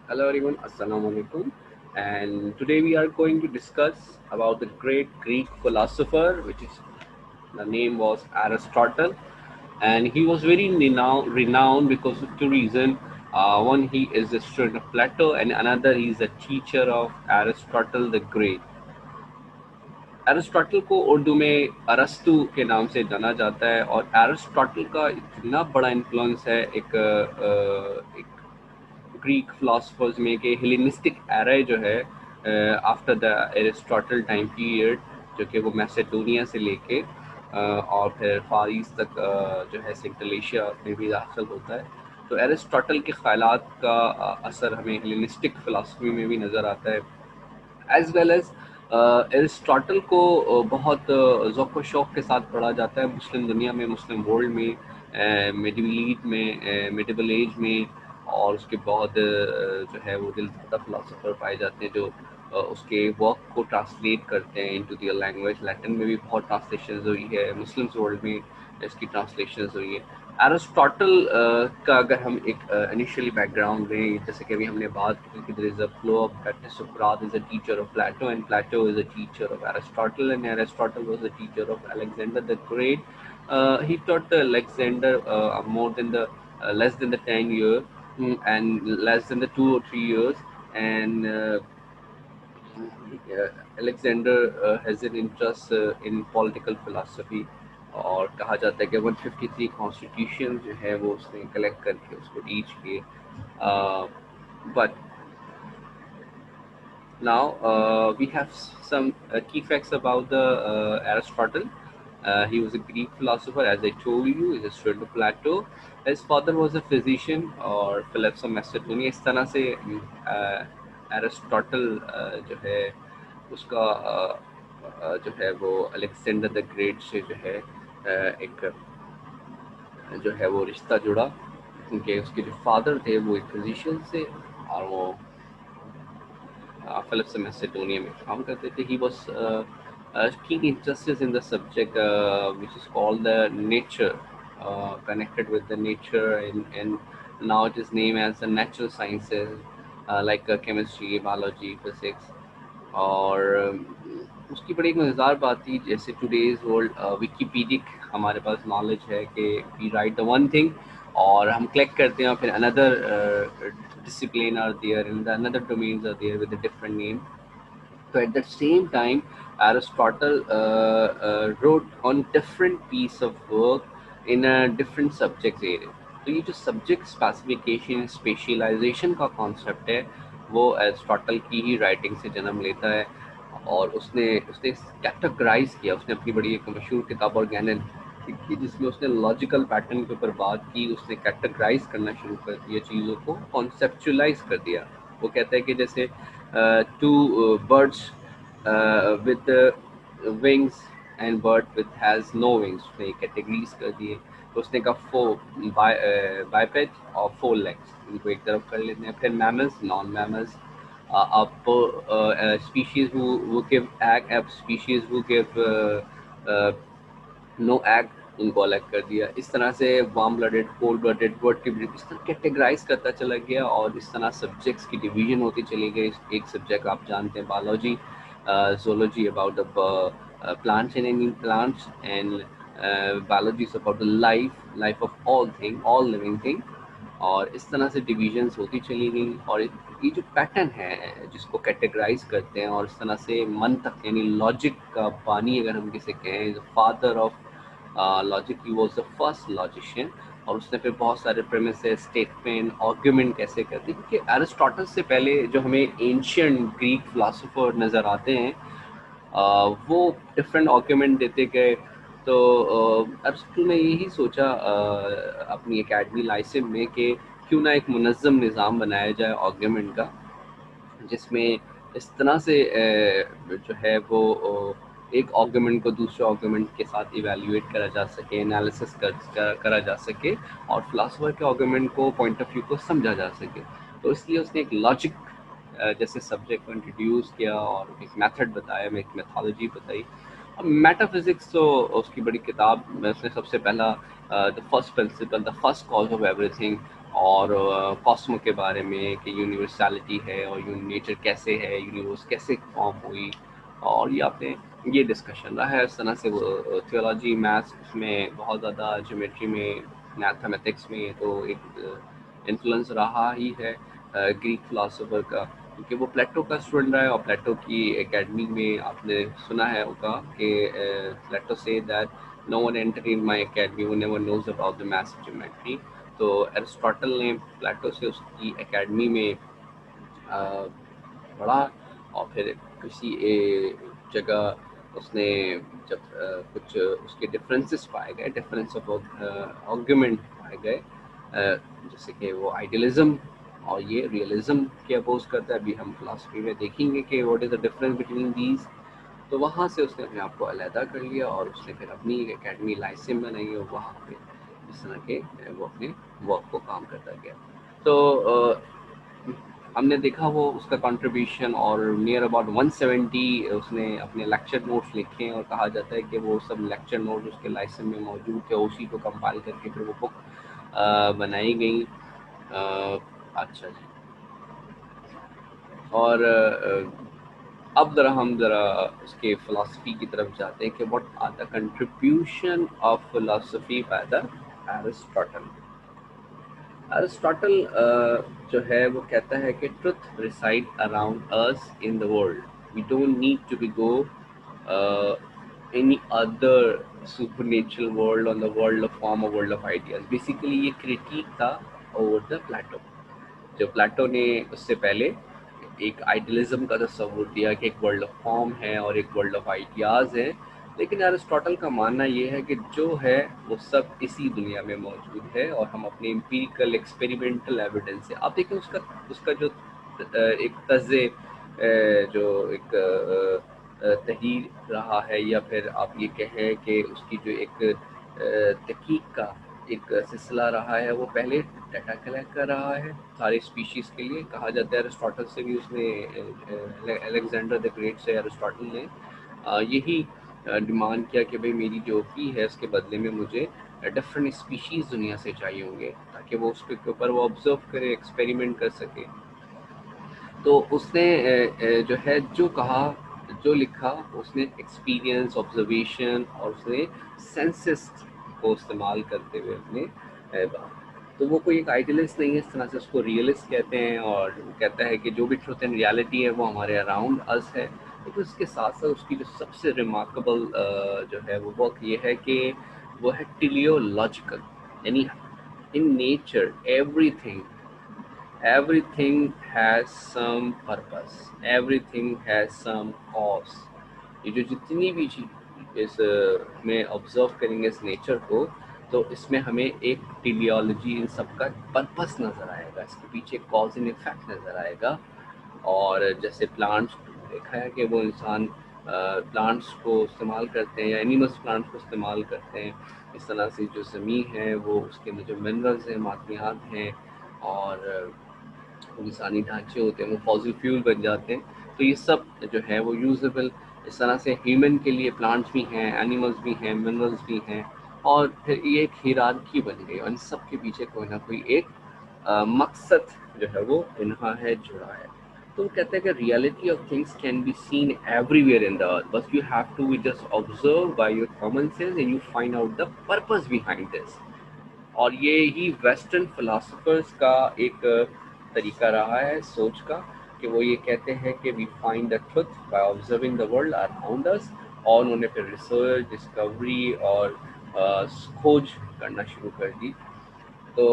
Hello everyone, Assalamu alaikum. And today we are going to discuss about the great Greek philosopher, which is the name was Aristotle, and he was very renowned because of two reasons. One, he is a student of Plato, and another, he is a teacher of Aristotle the Great. Aristotle को उर्दू में अरस्तु के नाम से जाना जाता है और एरिस्टोटल का इतना बड़ा इन्फ्लुएंस है एक ग्रीक फिलोसफर्स में कि हेलेनिस्टिक एरा जो है after the Aristotle time period जो कि वो मैसेडोनिया से लेके और फिर फार ईस्ट तक जो है सेंट्रल एशिया में भी दाखिल होता है। तो एरिस्टोटल के ख्यालात का असर हमें हेलेनिस्टिक फ़िलासफ़ी में भी नज़र आता है। एज़ वेल एज़ एरिस्टोटल को बहुत ज़ौक़ व शौक़ के साथ पढ़ा जाता है मुस्लिम दुनिया में, मुस्लिम वर्ल्ड में, मिडिवल एज में। और उसके बहुत जो है वो दिलज़दा फ़िलासफ़र पाए जाते हैं जो उसके वर्क को ट्रांसलेट करते हैं इनटू द लैंग्वेज। लैटिन में भी बहुत ट्रांसलेशंस हुई है, मुस्लिम्स वर्ल्ड में इसकी ट्रांसलेशंस हुई है। एरिस्टोटल का अगर हम एक इनिशियली बैकग्राउंड दें, जैसे कि अभी हमने बात की कि there is a flow of that Socrates is a teacher of Plato and Plato is a teacher of Aristotle and Aristotle was a teacher of Alexander the Great. He taught Alexander more than the less than the 10 year, and less than the 2 or 3 years. And Alexander has an interest in political philosophy और कहा जाता है कि 153 constitution जो है वो उसने collect करके उसको टीच किए। But now we have some key facts about the Aristotle. He was a Greek philosopher, as I told you. He's a student of Plato. His father was a physician or Philip of Macedonia. इस तरह से Aristotle जो है उसका जो है वो Alexander the great से जो है एक जो है वो रिश्ता जुड़ा, क्योंकि उसके जो फादर थे वो एक फिजिशियन से और वो Philip of Macedonia में काम करते थे। He was keen interested in the subject which is called the nature, connected with the nature, and now it is named as the natural sciences like chemistry, biology, physics। और उसकी बड़ी एक मज़ेदार बात थी, जैसे टुडेज़ वर्ल्ड विकिपीडिक हमारे पास knowledge है कि we write the one thing और हम कलेक्ट करते हैं और फिर another discipline are there and the another domains are there with a different name. So at that same time, Aristotle wrote on different piece of work in a different subject area. तो ये जो subject specification specialisation का concept है वो Aristotle की ही writing से जन्म लेता है। और उसने उसने कैटेगराइज किया, उसने अपनी बड़ी एक मशहूर किताब ऑर्गेनन लिखी जिसमें उसने लॉजिकल पैटर्न के ऊपर बात की। उसने कैटेगराइज करना शुरू कर दिया, चीज़ों को कॉन्सेप्चुलाइज कर दिया। वो कहता है कि जैसे two birds with wings and bird with has no wings, उसने कैटेगरीज कर दिए। तो उसने कहा बाइपेड और फोर लेग्स, इनको एक तरफ कर लेते हैं। फिर mammals, non mammals, up species who give egg, अब species who give no egg, उनको अलग कर दिया। इस तरह से warm blooded, cold blooded, vertebrate, इस तरह कैटेगराइज करता चला गया और इस तरह सब्जेक्ट्स की डिवीजन होती चली गई। एक सब्जेक्ट आप जानते हैं biology, zoology about the plants and any plants, and biology is about the life of all living thing। और इस तरह से डिविजन्स होती चली गई और ये जो पैटर्न है जिसको कैटेगराइज करते हैं और इस तरह से मंतक यानी लॉजिक का बानी अगर हम किसे कहें, father of logic, he was the first logician. और उसने फिर बहुत सारे प्रेमिसेस, स्टेटमेंट, आर्गुमेंट कैसे करते हैं, क्योंकि एरिस्टोटल से पहले जो हमें एंशियंट ग्रीक फिलोसोफर नज़र आते हैं वो डिफरेंट आर्गुमेंट देते गए। तो अरिस्टो ने यही सोचा अपनी एकेडमी लाइसिम में कि क्यों ना एक मुनज़्ज़म निज़ाम बनाया जाए आर्गुमेंट का, जिसमें इस तरह से जो है वो एक आर्गुमेंट को दूसरे आर्गुमेंट के साथ इवैल्यूएट करा जा सके, एनालिसिस करा जा सके और फिलोसोफर के आर्गुमेंट को, पॉइंट ऑफ व्यू को समझा जा सके। तो इसलिए उसने एक लॉजिक जैसे सब्जेक्ट को इंट्रोड्यूस किया और एक मेथड बताया, एक मेथोलॉजी बताई। अब मेटाफिजिक्स तो उसकी बड़ी किताब में उसने सबसे पहला the first principle, the first cause of everything, और कॉस्मो के बारे में कि यूनिवर्सैलिटी है और नेचर कैसे है, यूनिवर्स कैसे फॉर्म हुई, और ये आपने ये डिस्कशन रहा है। इस तरह से वो थियोलॉजी, मैथ्स में बहुत ज़्यादा, ज्योमेट्री में, मैथमेटिक्स में तो एक इन्फ्लुएंस रहा ही है ग्रीक फिलोसोफर का, क्योंकि वो प्लेटो का स्टूडेंट रहा है। और प्लेटो की एकेडमी में आपने सुना है होगा कि प्लेटो से that no one enter in my academy who never knows about the maths geometry. तो एरिस्टोटल ने प्लेटो से उसकी एकेडमी में पढ़ा, और फिर किसी जगह उसने जब कुछ उसके डिफरेंसेस पाए गए, डिफरेंस ऑफ आर्गुमेंट पाए गए, जैसे कि वो आइडियलिज्म और ये रियलिज्म के अपोज करता है। अभी हम फिलासफी में देखेंगे कि what is the difference between these. तो वहाँ से उसने अपने आप को अलहदा कर लिया और उसने फिर अपनी एकेडमी लाइसिम बनाई और वहाँ पे इस तरह के वो अपने वर्क को काम करता गया। तो हमने देखा वो उसका कंट्रीब्यूशन, और नियर अबाउट 170 उसने अपने लेक्चर नोट्स लिखे हैं, और कहा जाता है कि वो सब लेक्चर नोट्स उसके लाइसेंस में मौजूद थे, उसी को कंपाइल करके फिर वो बुक बनाई गई। अच्छा जी। और अब हम ज़रा उसके फ़िलासफ़ी की तरफ जाते हैं कि what are the contribution of philosophy by the Aristotle. Aristotle जो है वो कहता है कि truth reside around us in the world, we don't need to be go any other supernatural world on the world of form, और world of ideas. Basically ये critic था over the Plato. जो प्लेटो ने उससे पहले एक idealism का तस्वुर दिया कि एक वर्ल्ड ऑफ फॉर्म है और एक वर्ल्ड ऑफ आइडियाज़ है, लेकिन एरिस्टोटल का मानना ये है कि जो है वो सब इसी दुनिया में मौजूद है, और हम अपने एम्पिरिकल एक्सपेरिमेंटल एविडेंस से, आप देखिए उसका उसका जो एक तज़े जो एक तहरीर रहा है, या फिर आप ये कहें कि उसकी जो एक तहकीक का एक सिलसिला रहा है, वो पहले डाटा कलेक्ट कर रहा है सारे स्पीशीज़ के लिए। कहा जाता है एरिस्टोटल से भी उसने, अलेक्जेंडर द ग्रेट से एरिस्टोटल ने यही डिमांड किया कि भाई मेरी जो फी है उसके बदले में मुझे डिफरेंट स्पीशीज़ दुनिया से चाहिए होंगे, ताकि वो उसके ऊपर वो ऑब्जर्व करे, एक्सपेरिमेंट कर सके। तो उसने जो है जो कहा, जो लिखा, उसने एक्सपीरियंस, ऑब्जर्वेशन और उसने सेंसेस को इस्तेमाल करते हुए अपने तो वो कोई एक आइडियलिस्ट नहीं है, इस तरह से उसको रियलिस्ट कहते हैं। और वो कहता है कि जो भी ट्रुथ एंड रियलिटी है वो हमारे अराउंड अस है। लेकिन उसके साथ साथ उसकी जो सबसे रिमार्केबल जो है वो वर्क ये है कि वो है टेलियोलॉजिकल, यानी in nature everything has some purpose, everything has some cause। ये जो जितनी भी चीज इस में ऑब्जर्व करेंगे इस नेचर को, तो इसमें हमें एक टेलियोलॉजी इन सब का पर्पस नज़र आएगा, इसके पीछे कॉज एंड इफेक्ट नज़र आएगा। और जैसे प्लांट्स देखा है कि वो इंसान प्लांट्स को इस्तेमाल करते हैं, या एनिमल्स प्लांट्स को इस्तेमाल करते हैं। इस तरह से जो ज़मीन है वो उसके अंदर जो मिनरल्स हैं, मादनियात हैं, और इंसानी ढांचे होते हैं वो फॉसिल फ्यूल बन जाते हैं। तो ये सब जो है वो यूजेबल, इस तरह से ह्यूमन के लिए प्लांट्स भी हैं, एनिमल्स भी हैं, मिनरल्स भी हैं। और फिर ये एक हिरार्की बन गई, और इन सब के पीछे कोई ना कोई एक मकसद जो है वो इन्हा है, जुड़ा है। तो वो कहते हैं कि reality of things can be seen everywhere in the earth, बस you have to just observe by your common sense and you find out the purpose behind this. और ये ही वेस्टर्न फिलोसफर्स का एक तरीका रहा है सोच का, कि वो ये कहते हैं कि we find the truth by observing the world around us. और उन्होंने फिर रिसर्च, डिस्कवरी और खोज करना शुरू कर दी। तो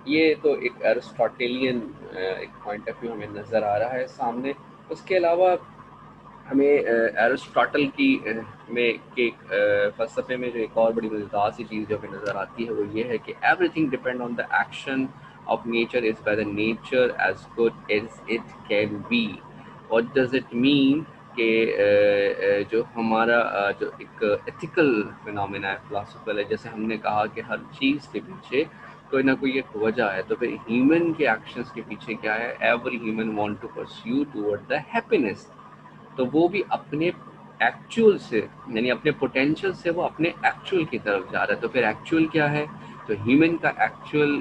ये तो एक एरिस्टोटेलियन एक पॉइंट ऑफ व्यू हमें नज़र आ रहा है सामने। उसके अलावा हमें एरिस्टोटल की में के फ़लसफ़े में जो एक और बड़ी मज़ेदार सी चीज़ जो हमें नज़र आती है वो ये है कि everything depend on the action of nature is by the nature as good as it can be. What does it mean कि जो हमारा जो एक एथिकल फिनोमेना है, फिलोसफिकल है, जैसे हमने कहा कि हर चीज़ के पीछे कोई ना कोई एक वजह है, तो फिर ह्यूमन के एक्शंस के पीछे क्या है? Every human want to pursue toward the happiness. तो वो भी अपने एक्चुअल से, यानी अपने पोटेंशियल से वो अपने एक्चुअल की तरफ जा रहा है। तो फिर एक्चुअल क्या है? तो ह्यूमन का एक्चुअल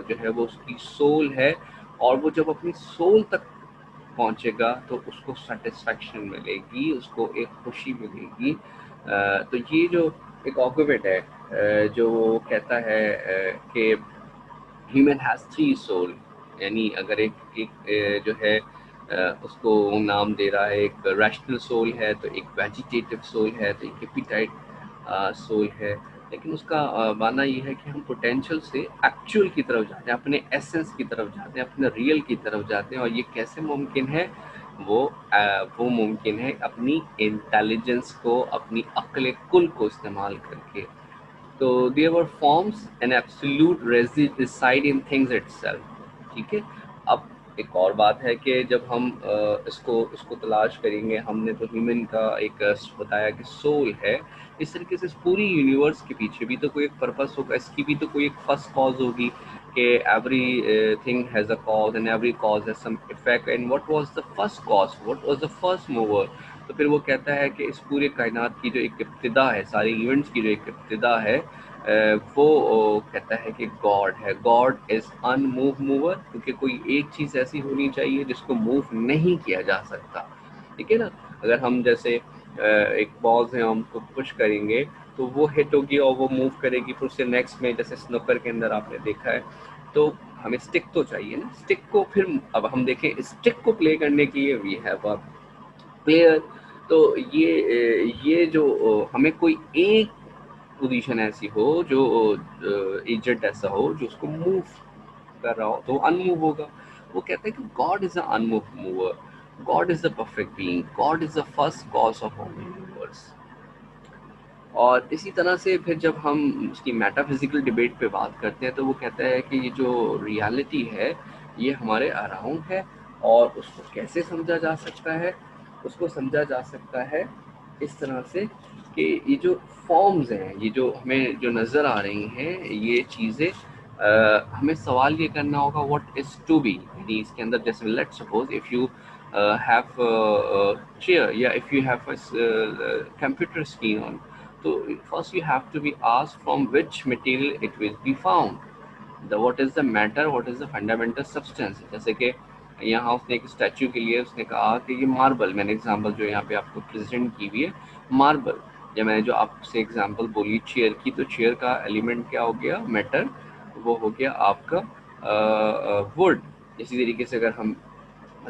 जो है वो उसकी सोल है, और वो जब अपनी सोल तक पहुंचेगा तो उसको सेटिस्फैक्शन मिलेगी, उसको एक खुशी मिलेगी। तो ये जो एक आर्गुमेंट है जो कहता है कि ह्यूमन हैज थ्री सोल, यानी अगर एक जो है उसको नाम दे रहा है, एक रैशनल सोल है, तो एक वेजिटेटिव सोल है, तो एक एपिटाइट सोल है। लेकिन उसका मानना ये है कि हम पोटेंशियल से एक्चुअल की तरफ जाते हैं, अपने एसेंस की तरफ जाते हैं, अपने रियल की तरफ जाते हैं। और ये कैसे मुमकिन है? वो मुमकिन है अपनी इंटेलिजेंस को, अपनी अक्ल कुल को इस्तेमाल करके। तो there were forms and absolute reside in things itself। ठीक है। अब एक और बात है कि जब हम इसको इसको तलाश करेंगे, हमने तो ह्यूमन का एक बताया कि सोल है। इस तरीके से इस पूरी यूनिवर्स के पीछे भी तो कोई एक पर्पस होगा, इसकी भी तो कोई एक फर्स्ट कॉज होगी कि every thing has a cause and every cause has some effect, and what was the first cause, what was the first mover. तो फिर वो कहता है कि इस पूरे कायनात की जो एक इब्तिदा है, सारे इवेंट्स की जो एक इब्तिदा है, वो कहता है कि गॉड है। गॉड इज अनमूव मूवर, क्योंकि कोई एक चीज़ ऐसी होनी चाहिए जिसको मूव नहीं किया जा सकता। ठीक है ना? अगर हम जैसे एक बॉल्स है, हम उसको पुश करेंगे तो वो हिट होगी और वो मूव करेगी, फिर उससे नेक्स्ट में जैसे स्नूकर के अंदर आपने देखा है, तो हमें स्टिक तो चाहिए ना, स्टिक को फिर अब हम देखें, स्टिक को प्ले करने के लिए वी हैव अ प्लेयर। तो ये जो हमें कोई एक पोजीशन ऐसी हो जो एजेंट ऐसा हो जो उसको मूव कर रहा हो, तो अनमूव होगा। वो कहते हैं कि God is a unmove mover, God is the perfect being, God is the first cause of all universe. और इसी तरह से फिर जब हम उसकी मेटाफिजिकल डिबेट पे बात करते हैं, तो वो कहता है कि ये जो रियलिटी है ये हमारे अराउंड है, और उसको कैसे समझा जा सकता है? उसको समझा जा सकता है इस तरह से कि ये जो फॉर्म्स हैं, ये जो हमें जो नज़र आ रही हैं ये चीज़ें, हमें सवाल ये करना होगा व्हाट इज़ टू बी। यानी इसके अंदर जैसे let's suppose if you have a chair, yeah, if you have a computer screen on, so first you have to be asked from which material it will be found, the what is the matter, what is the fundamental substance। जैसे कि यहाँ उसने एक statue के लिए उसने कहा कि ये मार्बल, मैंने एग्जांपल जो यहाँ पे आपको प्रेजेंट की हुई है मार्बल, या मैंने जो आपसे एग्जांपल बोली चेयर की, तो चेयर का एलिमेंट क्या हो गया? मैटर। वो हो गया आपका वुड। इसी तरीके से अगर हम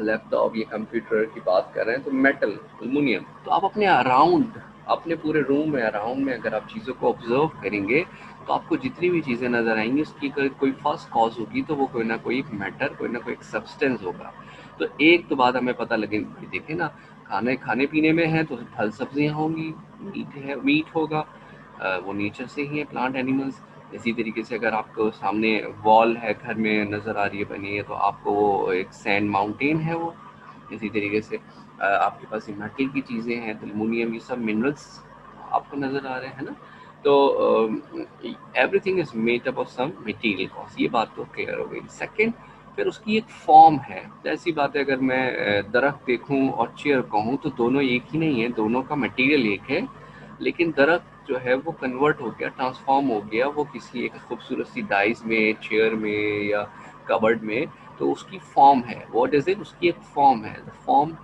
लैपटॉप या कंप्यूटर की बात कर रहे हैं तो मेटल, एल्युमिनियम। तो आप अपने अराउंड, अपने पूरे रूम में अराउंड में अगर आप चीज़ों को ऑब्जर्व करेंगे, तो आपको जितनी भी चीज़ें नज़र आएंगी उसकी अगर कोई फर्स्ट कॉज होगी तो वो कोई ना कोई एक मैटर, कोई ना कोई एक सब्सटेंस होगा। तो एक तो बात हमें पता लगेगी, देखें ना, खाने खाने पीने में है तो फल सब्जियाँ होंगी, मीट है, मीट होगा, वो नेचर से ही है, प्लांट एनिमल्स। इसी तरीके से अगर आपको सामने वॉल है घर में नज़र आ रही है बनी है, तो आपको वो एक सैंड माउंटेन है वो। इसी तरीके से आपके पास ये मेटल की चीज़ें हैं, तो एल्युमिनियम, ये सब मिनरल्स आपको नज़र आ रहे हैं ना। तो everything is made up of some material cause, ये बात तो क्लियर हो गई। सेकंड, फिर उसकी एक फॉर्म है। ऐसी बात है, अगर मैं दरख्त देखूं और चेयर कहूं तो दोनों एक ही नहीं है, दोनों का मटेरियल एक है, लेकिन दरख्त जो है वो कन्वर्ट हो गया, ट्रांसफॉर्म हो गया, वो किसी एक खूबसूरत सी डाइस में, चेयर में या कबर्ड में, तो उसकी फॉर्म है। What is it? उसकी एक फॉर्म है। The form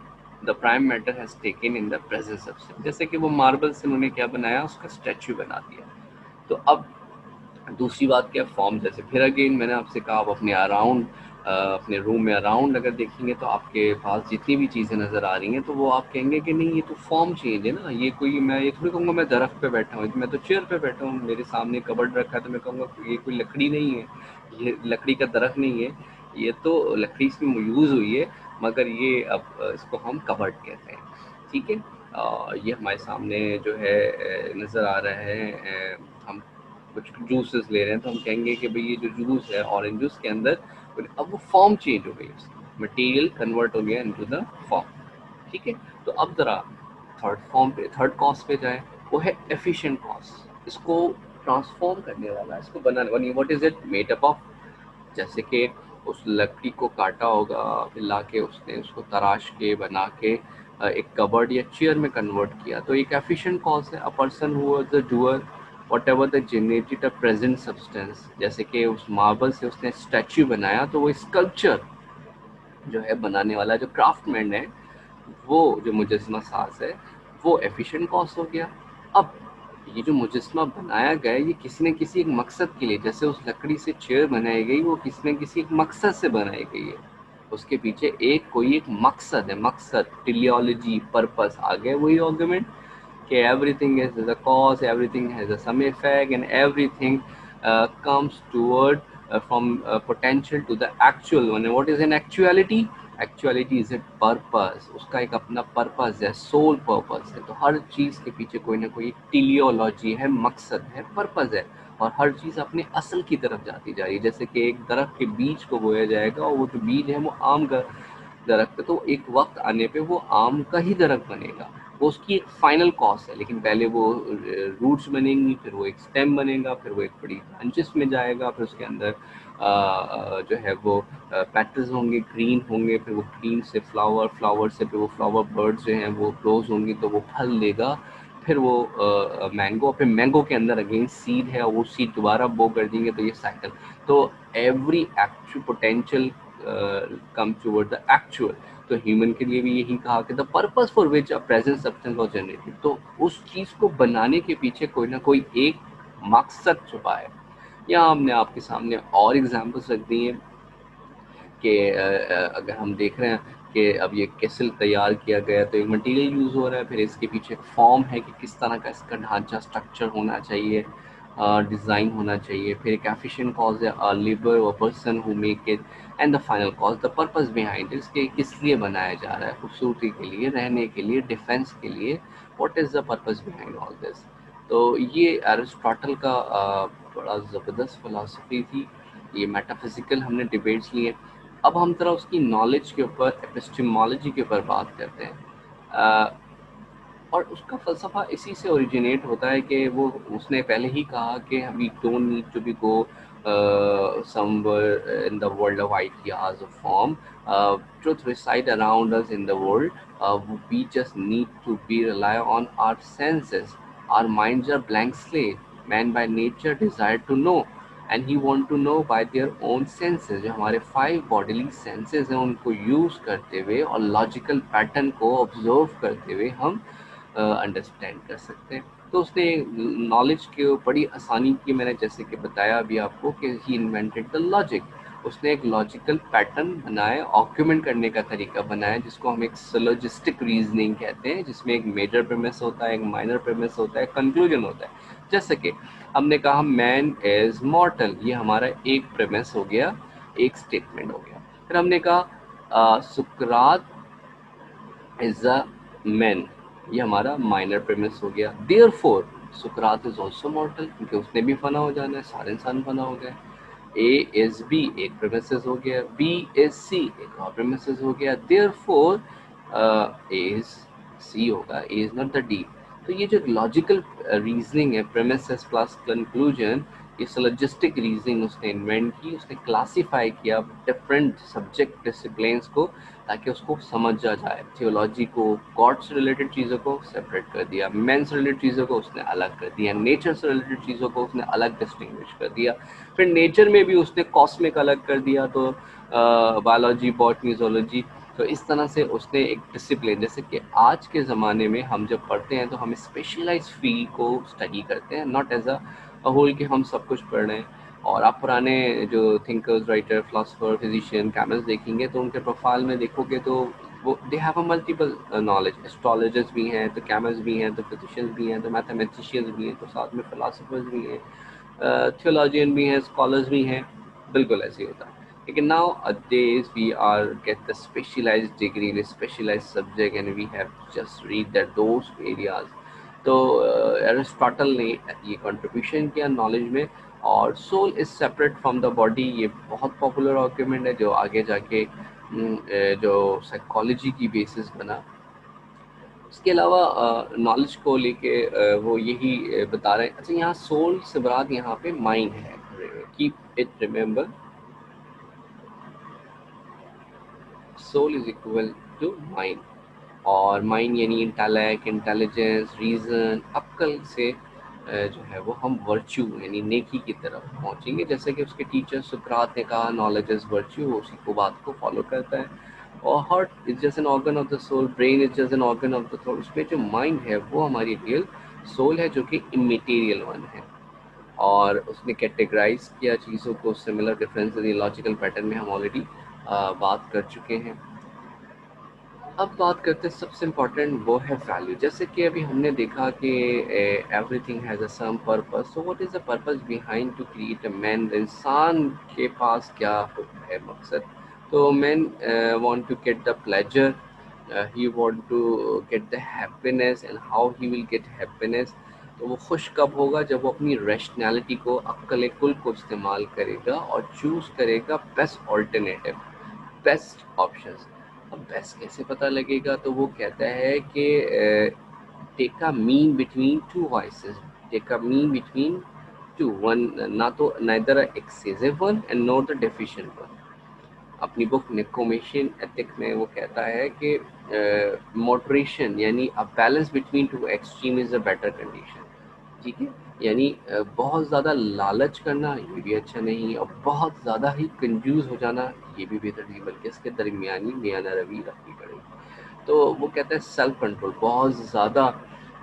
the prime matter has taken in the present substance. जैसे कि वो मार्बल से उन्होंने क्या बनाया? उसका स्टैचू बना दिया। तो अब दूसरी बात क्या? फॉर्म। जैसे फिर अगेन मैंने आपसे कहा, आप अपने अराउंड, अपने रूम में अराउंड अगर देखेंगे तो आपके पास जितनी भी चीज़ें नज़र आ रही हैं, तो वो आप कहेंगे कि नहीं ये तो फॉर्म चेंज है ना, ये कोई, मैं ये थोड़ी कहूँगा मैं दरख्त पे बैठा हूँ, मैं तो चेयर पे बैठा हूँ, मेरे सामने कबर्ड रखा है, तो मैं कहूँगा ये कोई लकड़ी नहीं है, ये लकड़ी का दरख्त नहीं है, ये तो लकड़ी इसमें यूज़ हुई है, मगर ये अब इसको हम कबर्ड कहते हैं। ठीक है। ये हमारे सामने जो है नज़र आ रहा है, हम कुछ जूसेस ले रहे हैं तो हम कहेंगे कि भाई ये जो जूस है ऑरेंज जूस के अंदर, अब वो फॉर्म चेंज हो गई, मटेरियल कन्वर्ट हो गया इनटू द फॉर्म। ठीक है। तो अब ज़रा थर्ड फॉर्म पे, थर्ड कॉज पे जाए, वो है एफिशिएंट कॉज। इसको ट्रांसफॉर्म करने वाला, इसको बनाने वाली, what is it? Made up of. जैसे कि उस लकड़ी को काटा होगा, फिर लाके उसने उसको तराश के बना के एक कबर्ड या चेयर में कन्वर्ट किया, तो एक एफिशिएंट कॉज है। A person who was the doer, what ever the generated a present substance, जैसे कि उस मार्बल से उसने स्टैच्यू बनाया, तो वो स्कल्पचर जो है बनाने वाला जो क्राफ्टमैन है, वो जो मुजस्मा साज है, वो एफिशिएंट कॉस्ट हो गया। अब ये जो मुजस्मा बनाया गया है, ये किसी न किसी एक मकसद के लिए, जैसे उस लकड़ी से चेयर बनाई गई, वो किसी न किसी एक मकसद से बनाई गई है। उसके पीछे एक कोई एक मकसद है, मकसद, टेलियोलॉजी, पर्पस, आ गए वही आर्गुमेंट कि everything is the cause, everything has a some effect, and everything comes toward from potential to the actual one. And what is an actuality? Actuality is a purpose. उसका एक अपना purpose है, soul purpose है। तो हर चीज़ के पीछे कोई ना कोई टिलियोलॉजी है, मकसद है, पर्पस है, और हर चीज़ अपने असल की तरफ जाती जा रही है। जैसे कि एक दरख्त के बीज को बोया जाएगा, और वो जो बीज है वो आम का दरख्त है, तो एक वक्त आने पे वो आम का ही दरख्त बनेगा। वो उसकी एक फाइनल कॉज है, लेकिन पहले वो रूट्स बनेंगी, फिर वो एक स्टेम बनेगा, फिर वो एक बड़ी ब्रांचेस में जाएगा, फिर उसके अंदर जो है वो पैटल्स होंगे, ग्रीन होंगे, फिर वो ग्रीन से फ्लावर, फ्लावर से फिर वो फ्लावर बर्ड्स जो हैं वो क्लोज होंगी, तो वो फल देगा, फिर वो मैंगो, फिर मैंगो के अंदर अगेन सीड है, और वो सीड दोबारा बो कर देंगे, तो ये साइकिल। तो every actual potential come toward the actual. तो ह्यूमन के लिए भी यही कहा कि the purpose for which a present substance was generated, तो उस चीज़ को बनाने के पीछे कोई ना कोई एक मकसद छुपा है। यहाँ हमने आपके सामने और एग्जांपल्स रख दी हैं कि अगर हम देख रहे हैं कि अब ये कैसल तैयार किया गया, तो एक मटेरियल यूज़ हो रहा है, फिर इसके पीछे एक फॉर्म है कि किस तरह का इसका ढांचा, स्ट्रक्चर होना चाहिए, डिज़ाइन होना चाहिए, फिर एक एफिशिएंट कॉज है, लेबर और person who make it, and the final cause the purpose behind it, इसके किस लिए बनाया जा रहा है, खूबसूरती के लिए, रहने के लिए, डिफेंस के लिए, what is the purpose behind all this. तो ये एरिस्टोटल का बड़ा ज़बरदस्त फ़िलासफ़ी थी। ये मेटाफिज़िकल हमने डिबेट्स लिए। अब हम ज़रा उसकी नॉलेज के ऊपर, एपिस्टेमोलॉजी के ऊपर बात करते हैं। और उसका फ़लसफ़ा इसी से ओरिजिनेट होता है कि वो उसने पहले ही कहा कि we don't need to be go somewhere in the world of ideas of form, truth reside around us in the world, we just need to be rely on our senses, our minds are blank slate, man by nature desire to know, and he want to know by their own senses. जो हमारे 5 bodily senses हैं, उनको use करते हुए और logical pattern को observe करते हुए हम अंडरस्टैंड कर सकते हैं। तो उसने नॉलेज को बड़ी आसानी की, मैंने जैसे कि बताया अभी आपको कि ही इन्वेंटेड द लॉजिक। उसने एक लॉजिकल पैटर्न बनाया, ऑक्यूमेंट करने का तरीका बनाया, जिसको हम एक सिलोजिस्टिक रीजनिंग कहते हैं, जिसमें एक मेजर प्रेमिस होता है, एक माइनर प्रेमिस होता है, कंक्लूजन होता है। जैसे कि हमने कहा मैन इज मॉर्टल, ये हमारा एक प्रेमिस हो गया, एक स्टेटमेंट हो गया। फिर हमने कहा सुकरात इज अ मैन, ये हमारा माइनर प्रेमिस हो गया। देयरफॉर सुकरात इज ऑल्सो मॉर्टल, क्योंकि उसने भी फना हो जाना है, सारे इंसान फना हो गए। ए इज बी, एक प्रेमिसेस हो गया, बी इज सी, एक और प्रेमिसेस हो गया, देयरफॉर ए इज सी होगा, ए इज नॉट द डी। तो ये जो लॉजिकल रीजनिंग है, प्रेमिसेस प्लस कंक्लूजन, ये सिलोजिस्टिक रीजनिंग उसने इन्वेंट की। उसने क्लासीफाई किया डिफरेंट सब्जेक्ट डिसिप्लिन्स को, ताकि उसको समझा जाए। थियोलॉजी को, गॉड से रिलेटेड चीज़ों को सेपरेट कर दिया, मैन से रिलेटेड चीज़ों को उसने अलग कर दिया, नेचर से रिलेटेड चीज़ों को उसने अलग डिस्टिंग्विश कर दिया। फिर नेचर में भी उसने कॉस्मिक अलग कर दिया, तो बायोलॉजी, बॉटनी, ज़ूलॉजी। तो इस तरह से उसने एक डिसिप्लिन, जैसे कि आज के ज़माने में हम जब पढ़ते हैं तो हम स्पेशलाइज फील्ड को स्टडी करते हैं, नॉट एज अ होल कि हम सब कुछ पढ़ रहे हैं। और आप पुराने जो thinkers, writer, philosopher, physician, chemist देखेंगे, तो उनके प्रोफाइल में देखोगे तो वो they have a multiple knowledge. Astrologers भी हैं, तो केमिस्ट भी हैं, तो फिजिशियंस भी हैं, तो मैथमेटिशियंस भी हैं, तो साथ में फिलोसफर्स भी हैं, थियोलॉजियन भी हैं, स्कॉलर्स भी हैं। बिल्कुल ऐसे ही होता है। लेकिन now days we are get the specialized degree in a specialized subject, and we have just read that those areas. तो एरिस्टोटल ने ये कंट्रीब्यूशन किया नॉलेज में। और soul is separate from the body, ये बहुत पॉपुलर आर्ग्यूमेंट है, जो आगे जाके जो साइकोलॉजी की बेसिस बना। इसके अलावा नॉलेज को लेके वो यही बता रहे हैं। अच्छा, यहाँ सोल से मुराद यहाँ पे माइंड है, keep it remember, soul is equal to mind. और माइंड यानी इंटेलेक्ट, इंटेलिजेंस, रीजन, अक्ल से जो है वो हम वर्च्यू यानी नेकी की तरफ पहुंचेंगे। जैसे कि उसके टीचर सुकरात ने कहा, नॉलेज इज वर्च्यू, वो उसी को बात को फॉलो करता है। और heart is just an organ of the soul, brain is just an organ of the soul. उसमें जो माइंड है वो हमारी रियल सोल है, जो कि इमेटीरियल वन है। और उसने कैटेगराइज किया चीज़ों को, similar difference in logical pattern में हम ऑलरेडी बात कर चुके हैं। अब बात करते हैं सबसे इम्पोर्टेंट, वो है वैल्यू। जैसे कि अभी हमने देखा कि everything has a some purpose, so what is the purpose behind to create a man. इंसान के पास क्या है मकसद? तो man want to get the pleasure, he want to get the happiness. And how he will get happiness? तो वो खुश कब होगा? जब वो अपनी रैशनैलिटी को, अक्ल कुल को इस्तेमाल करेगा और चूज़ करेगा बेस्ट ऑल्टरनेटिव, बेस्ट ऑप्शंस। अब बेस्ट कैसे पता लगेगा? तो वो कहता है कि take a mean between two vices, take a mean between two one, ना तो neither excessive one and not the deficient one. अपनी बुक निकोमेशियन एथिक में वो कहता है कि मॉडरेशन यानी a balance between two extreme is a better condition. ठीक है, यानी बहुत ज़्यादा लालच करना ये भी अच्छा नहीं, और बहुत ज़्यादा ही कंफ्यूज हो जाना ये भी बेहतर नहीं, बल्कि इसके दरमियानी मियाना रवि रखनी पड़ेगी। तो वो कहता है सेल्फ कंट्रोल, बहुत ज़्यादा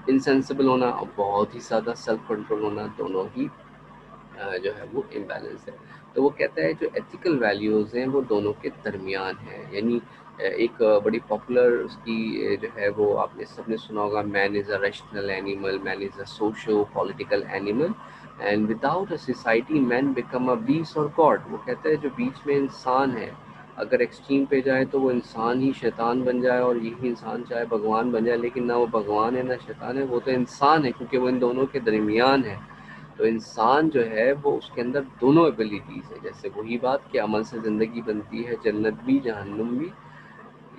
इनसेंसिबल होना और बहुत ही ज़्यादा सेल्फ कंट्रोल होना, दोनों ही जो है वो इम्बैलेंस है। तो वो कहता है जो एथिकल वैल्यूज़ हैं वो दोनों के दरमियान है। यानी एक बड़ी पॉपुलर उसकी जो है वो आपने सबने सुना होगा, man is a rational animal, man is a socio political animal, and without a society man become a beast और गॉड। वो कहता है जो बीच में इंसान है, अगर एक्सट्रीम पे जाए तो वो इंसान ही शैतान बन जाए, और यही इंसान चाहे भगवान बन जाए, लेकिन ना वो भगवान है ना शैतान है, वो तो इंसान है, क्योंकि वो इन दोनों के दरमियान है। तो इंसान जो है वो उसके अंदर दोनों एबिलिटीज़ है। जैसे वही बात कि अमल से ज़िंदगी बनती है, जन्नत भी जहन्नुम भी।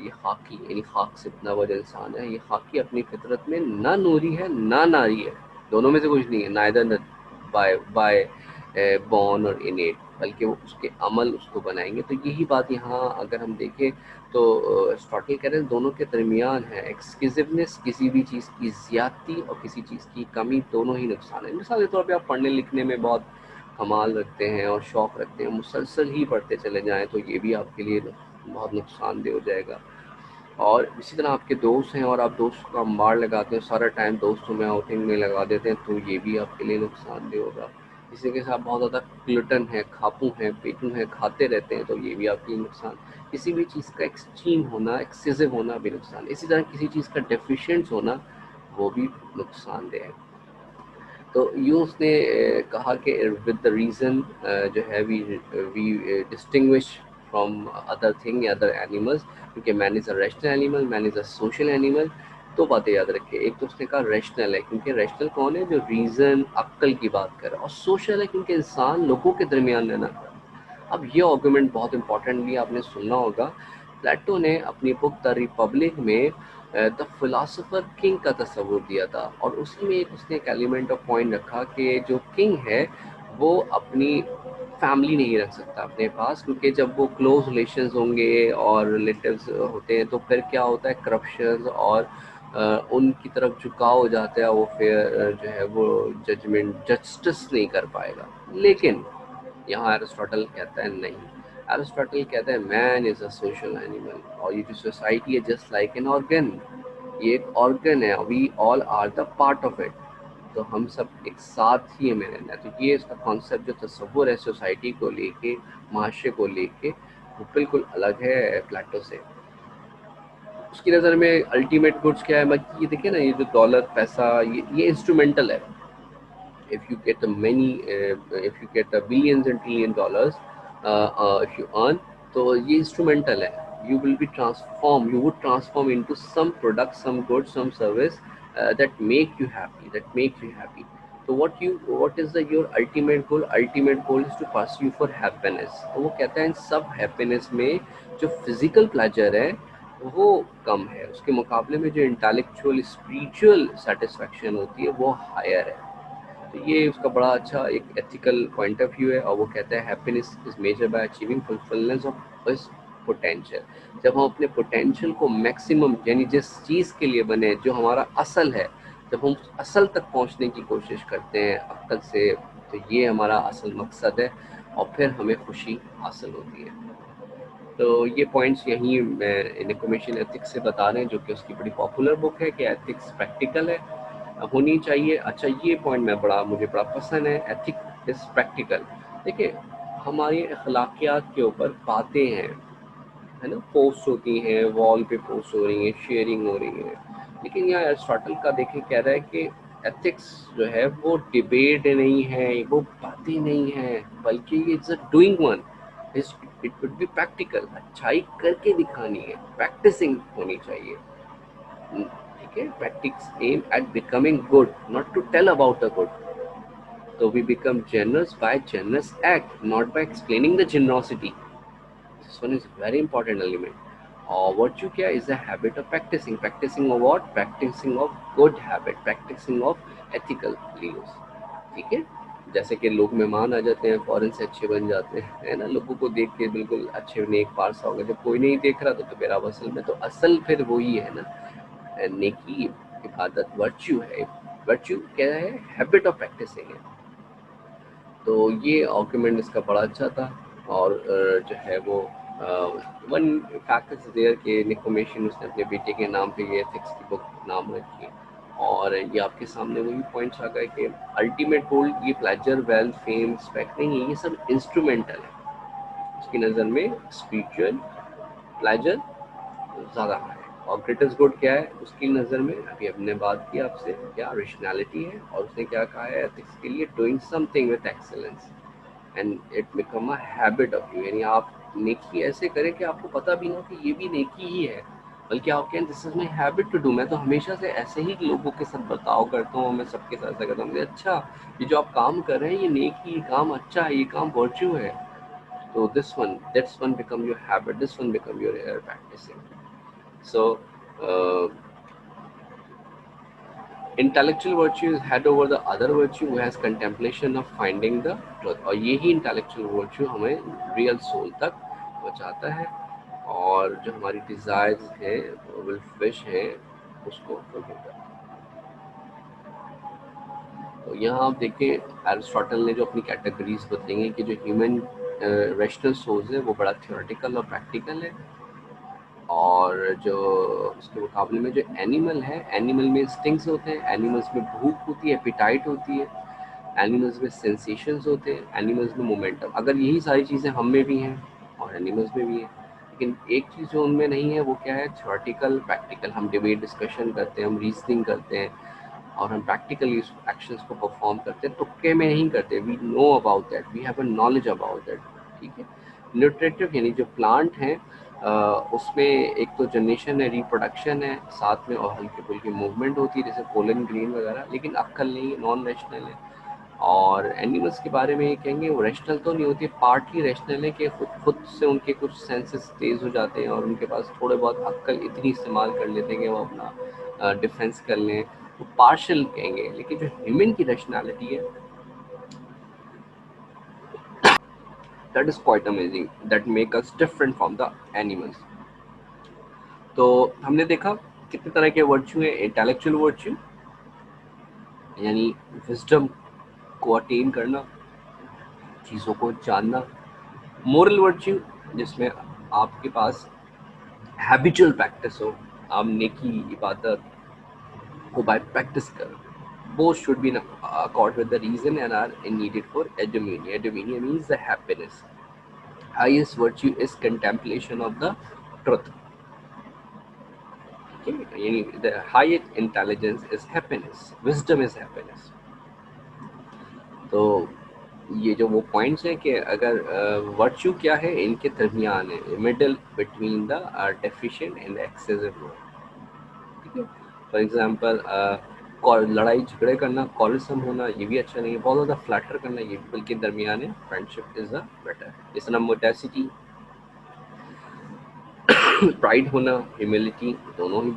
ये खाकी यानी खाक से इतना बड़ा इंसान है, ये खाकी अपनी फितरत में ना नूरी है ना नारी है, दोनों में से कुछ नहीं है, नाइदर बाय बाय बॉर्न और इनेट, बल्कि वो उसके अमल उसको बनाएंगे। तो यही बात यहाँ अगर हम देखें तो स्टॉटल कह रहे हैं दोनों के दरमियान है। एक्सक्यूसिवनेस, किसी भी चीज़ की ज़्यादती और किसी चीज़ की कमी, दोनों ही नुकसान है। मिसाल के तौर पे आप पढ़ने लिखने में बहुत कमाल रखते हैं और शौक़ रखते हैं, मुसलसल ही पढ़ते चले जाएँ तो ये भी आपके लिए बहुत नुकसानदेह हो जाएगा। और इसी तरह आपके दोस्त हैं और आप दोस्तों का अंबार लगाते हैं, सारा टाइम दोस्तों में आउटिंग में लगा देते हैं, तो ये भी आपके लिए नुकसानदेह होगा। इसी के साथ बहुत ज़्यादा ग्लुटन है, खापू हैं, पेटू हैं, खाते रहते हैं, तो ये भी आपके लिए नुकसान। किसी भी चीज़ का एक्सट्रीम होना, एक्सेसिव होना भी नुकसान। इसी तरह किसी चीज़ का डेफिशिएंट होना वो भी नुकसानदेह है। तो यूँ उसने कहा कि विद द रीज़न जो है we distinguish from other thing या अदर एनिमल्स, क्योंकि man is a rational animal, man is a social animal. दो बातें याद रखें, एक तो उसने कहा रैशनल है, क्योंकि रैशनल कौन है? जो रीज़न अक्ल की बात कर रहा है, और सोशल है क्योंकि इंसान लोगों के दरमियान रहना चाहता है। अब ये आर्गूमेंट बहुत इंपॉर्टेंटली आपने सुनना होगा। प्लेटो ने अपनी बुक द रिपब्लिक में द फिलोसोफर किंग का तस्वुर दिया था, और उसी में एक उसने एक एलिमेंट ऑफ पॉइंट रखा कि जो किंग है वो अपनी फैमिली नहीं रख सकता अपने पास, क्योंकि जब वो क्लोज रिलेशंस होंगे और रिलेटिव्स होते हैं तो फिर क्या होता है, करप्शन और उनकी तरफ झुकाव हो जाता है, वो फिर जो है वो जजमेंट जस्टिस नहीं कर पाएगा। लेकिन यहाँ एरिस्टोटल कहता है नहीं, एरिस्टोटल कहता है man is a social animal, और ये जो सोसाइटी है जस्ट लाइक एन ऑर्गन, ये एक ऑर्गन है, we all are the part of it. तो हम सब एक साथ ही हमें रहना है। तो ये इसका कॉन्सेप्ट जो तस्वुर है सोसाइटी को लेके, माशरे को लेके, वो बिल्कुल अलग है प्लेटो से। उसकी नज़र में अल्टीमेट गुड्स क्या है? बाकी ये देखिए ना, ये जो दौलत पैसा ये इंस्ट्रूमेंटल है। if you get a many if you get a billions and trillion dollars if you earn, तो ये इंस्ट्रूमेंटल है। you will be transform you would transform into some product, some good, some service that make you happy, that makes you happy. तो what is the your ultimate goal? Ultimate goal is to pursue for happiness। तो वो कहता है इन सब happiness में जो physical pleasure है वो कम है, उसके मुकाबले में जो इंटेलेक्चुअल स्पिरिचुअल सेटिस्फैक्शन होती है वो हायर है। तो ये उसका बड़ा अच्छा एक एथिकल पॉइंट ऑफ व्यू है, और वो कहता है happiness is measure by achieving fulfilness of इस पोटेंशियल। जब हम अपने पोटेंशियल को मैक्सिमम यानी जिस चीज़ के लिए बने, जो हमारा असल है, जब हम असल तक पहुंचने की कोशिश करते हैं अक्ल से, तो ये हमारा असल मकसद है और फिर हमें खुशी हासिल होती है। तो ये पॉइंट्स यहीं मैं इन्फॉर्मेशन एथिक्स से बता रहे हैं, जो कि उसकी बड़ी पॉपुलर बुक है कि एथिक्स प्रैक्टिकल है, होनी चाहिए। अच्छा, ये पॉइंट मुझे बड़ा पसंद है, एथिक इज प्रैक्टिकल। देखिए, हमारी अखलाकियात के ऊपर बातें हैं, है ना, पोस्ट होती हैं, वॉल पे पोस्ट हो रही हैं, शेयरिंग हो रही है, लेकिन यहाँ एरिस्टोटल का देखें कह रहा है कि एथिक्स जो है वो डिबेट नहीं है, वो बातें नहीं है, बल्कि it's a doing one, it would be practical, अच्छाई करके दिखानी है, प्रैक्टिसिंग होनी चाहिए। ठीक है, practice aim at becoming good, not to tell about the good. So we become generous by generous act, not by explaining the generosity. This one is very important element. और virtue क्या is a habit of practicing. Practicing of what? Practicing of good habit. Practicing of ethical values. ठीक है, जैसे कि लोग मेहमान आ जाते हैं फौरन से अच्छे बन जाते हैं, है ना, लोगों को देख के बिल्कुल अच्छे नेक पारसा हो गए, जब कोई नहीं देख रहा तो मेरा असल में, तो असल फिर वही है ना, नेकी, इबादत, वर्च्यू है। वर्च्यू क्या है? हैबिट ऑफ प्रैक्टिसिंग है। तो ये आर्गूमेंट इसका बड़ा अच्छा था। और जो है वो वन फैक्ट देयर के इन्फॉर्मेशन उसने अपने बेटे के नाम पे ये एथिक्स की बुक नाम रखी। और ये आपके सामने वही पॉइंट्स आ गए कि अल्टीमेट गोल ये प्लेजर, वेल्थ, फेम, रिस्पेक्ट नहीं है, ये सब इंस्ट्रूमेंटल है। उसकी नज़र में स्पिरिचुअल प्लेजर ज़्यादा है। और ग्रेटेस्ट गुड क्या है उसकी नज़र में? अभी हमने बात की आपसे, क्या रेशनैलिटी है, और उसने क्या कहा है एथिक्स के लिए? Doing something with excellence and it become a habit of you, यानी आप नेकी ऐसे करें कि आपको पता भी ना कि ये भी नेकी ही है, बल्कि आप कहें this is my habit to do, मैं तो हमेशा से ऐसे ही लोगों के साथ बर्ताव करता हूँ, मैं सबके साथ ऐसा करता हूँ, अच्छा ये जो आप काम कर रहे हैं ये नेकी, ये काम अच्छा है, ये काम वर्च्यू है, तो this one, that's one become your habit, this one become your practising. So intellectual virtue is head over the other virtue who has contemplation of finding the truth, और यही इंटेलेक्चुअल वर्च्यू हमें real soul तक पहुंचाता है, और जो हमारी desires हैं, विश हैं, उसको फुलफिल करता है। तो यहाँ आप देखें एरिस्टोटल ने जो अपनी कैटेगरीज बताई हैं कि जो ह्यूमन रेशनल सोल्स है वो बड़ा थियोरेटिकल और प्रैक्टिकल है, और जो उसके मुकाबले में जो एनिमल है, एनिमल में इंस्टिंक्ट्स होते हैं, एनिमल्स में भूख होती है, एपिटाइट होती है, एनिमल्स में सेंसेशंस होते हैं, एनिमल्स में मोमेंटम। अगर यही सारी चीज़ें हम में भी हैं और एनिमल्स में भी हैं, लेकिन एक चीज़ जो उनमें नहीं है वो क्या है? Theoretical practical. हम डिबेट डिस्कशन करते हैं, हम रीजनिंग करते हैं, और हम प्रैक्टिकली उस एक्शंस को परफॉर्म करते हैं, तुक्के में नहीं करते। We know about that, we have a knowledge about that. ठीक है, न्यूट्रेटिव यानी जो प्लांट हैं उसमें एक तो जनरेशन है, रिप्रोडक्शन है, साथ में और हल्की फुल्की मूवमेंट होती है, जैसे पोलन ग्रीन वगैरह, लेकिन अक्ल नहीं है, नॉन रैशनल है। और एनिमल्स के बारे में ये कहेंगे वो रैशनल तो नहीं होती, पार्टली रैशनल है कि खुद खुद से उनके कुछ सेंसेस तेज हो जाते हैं और उनके पास थोड़े बहुत अक्ल इतनी इस्तेमाल कर लेते हैं कि वो अपना डिफेंस कर लें, तो पार्शल कहेंगे। लेकिन जो ह्यूमन की रैशनैलिटी है, that is quite amazing, that make us different from the animals. तो हमने देखा कितने तरह के वर्च्यू हैं। इंटेलेक्चुअल वर्च्यू यानी विजडम को अटेन करना, चीज़ों को जानना। मोरल वर्च्यू जिसमें आपके पास हैबिचुअल प्रैक्टिस हो, आप नेकी, इबादत को बाय प्रैक्टिस करो। Both should be in accord with the reason and are needed for eudaimonia. Eudaimonia means the happiness. Highest virtue is contemplation of the truth. Okay? The highest intelligence is happiness. Wisdom is happiness. तो ये जो वो points हैं कि अगर virtue क्या है, इनके दरमियान है, middle between the deficient and excessive. ठीक है, फॉर एग्जांपल लड़ाई झगड़े करना, कॉलिज्म होना, ये भी अच्छा नहीं है। बहुत ज़्यादा फ्लैटर करना, ये भी बल्कि दरमियान है। Friendship is a better. इस तरह मोडेसिटी, प्राइड होना, ह्यूमिलिटी, दोनों ही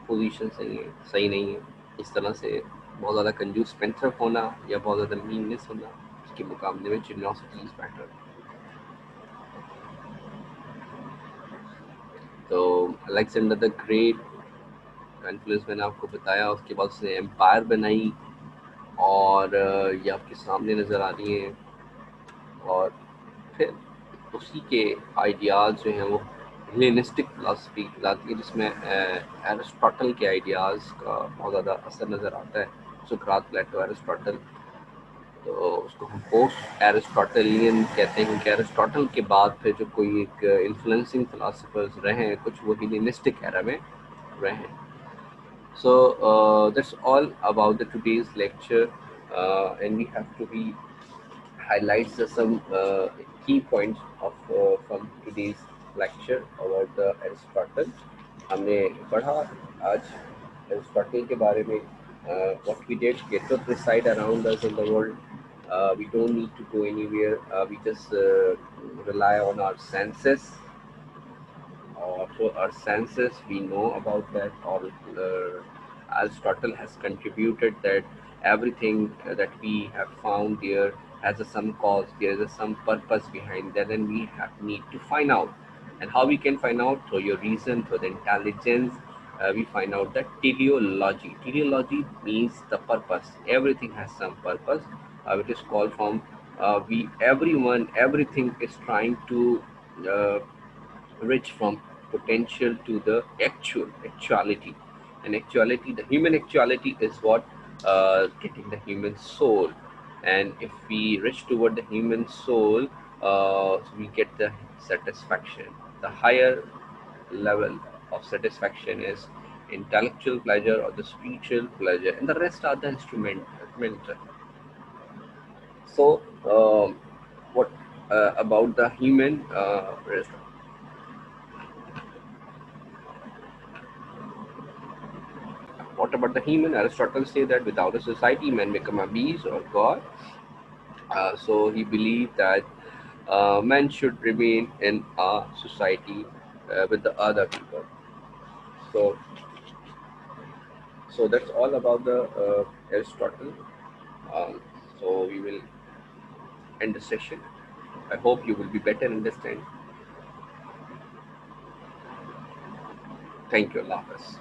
पोजीशन सही नहीं है। इस तरह से बहुत ज़्यादा कंजूस पेंथर होना या बहुत ज़्यादा मीननेस होना, इसके मुकाबले में जेनरॉसिटी इज बेटर। तो अलेक्जेंडर द ग्रेट इन्फ्लुएंस मैंने आपको बताया, उसके बाद उसने एम्पायर बनाई और ये आपके सामने नज़र आ रही हैं। और फिर उसी के आइडियाज़ जो हैं वो हेलेनिस्टिक फिलासफी कहलाती है, जिसमें एरिस्टोटल के आइडियाज़ का बहुत ज़्यादा असर नज़र आता है। सुकरात, प्लेटो, एरिस्टोटल, तो उसको हम पोस्ट एरिस्टोटलियन कहते हैं, क्योंकि एरिस्टोटल के बाद फिर जो कोई एक इन्फ्लुएंसिंग फिलासफर्स रहे हैं कुछ, वो हेलेनिस्टिक एरा में रहे हैं। So that's all about the today's lecture, and we have to be highlights some key points of from today's lecture about the Aristotle. हमने पढ़ा आज एरिस्टोटल के बारे में, what we did, get to reside around us in the world. We don't need to go anywhere. We just rely on our senses. For our senses, we know about that. All Aristotle has contributed that everything that we have found there has a some cause. There is a some purpose behind that, and we need to find out. And how we can find out? Through your reason, through the intelligence. We find out that teleology. Teleology means the purpose. Everything has some purpose. It is called from we everyone everything is trying to uh, reach from potential to the actuality. And actuality, the human actuality is what getting the human soul. And if we reach toward the human soul, we get the satisfaction. The higher level of satisfaction is intellectual pleasure or the spiritual pleasure, and the rest are the instrumental. So what about the human what about the human? Aristotle say that without a society, man become a beast or god. So he believed that man should remain in a society with the other people. So, so that's all about the Aristotle. Um, so we will end the session. I hope you will be better understand. Thank you, Allah Hafiz.